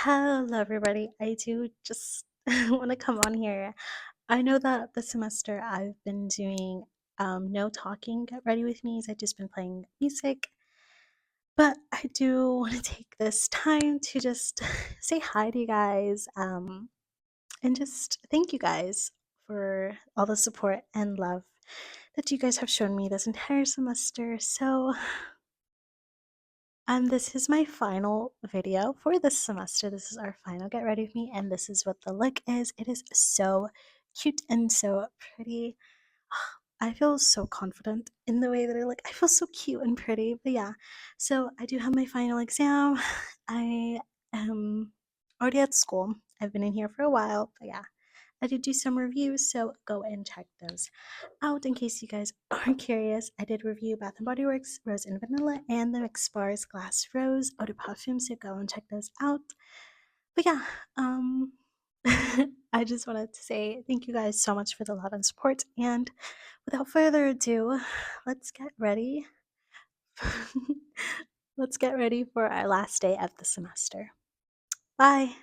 Hello, everybody. I do just want to come on here. I know that this semester I've been doing no talking, get ready with me. I've just been playing music, but I do want to take this time to just say hi to you guys and just thank you guys for all the support and love that you guys have shown me this entire semester. So, this is my final video for this semester. This is our final Get Ready With Me, and this is what the look is. It is so cute and so pretty. I feel so confident in the way that I look. I feel so cute and pretty. But yeah, so I do have my final exam. I am already at school. I've been in here for a while, but yeah, I did do some reviews, so go and check those out in case you guys are curious. I did review Bath & Body Works Rose and Vanilla and the Mix Bars Glass Rose Eau de Parfum, so go and check those out. But yeah, I just wanted to say thank you guys so much for the love and support, and without further ado, let's get ready. Let's get ready for our last day of the semester. Bye!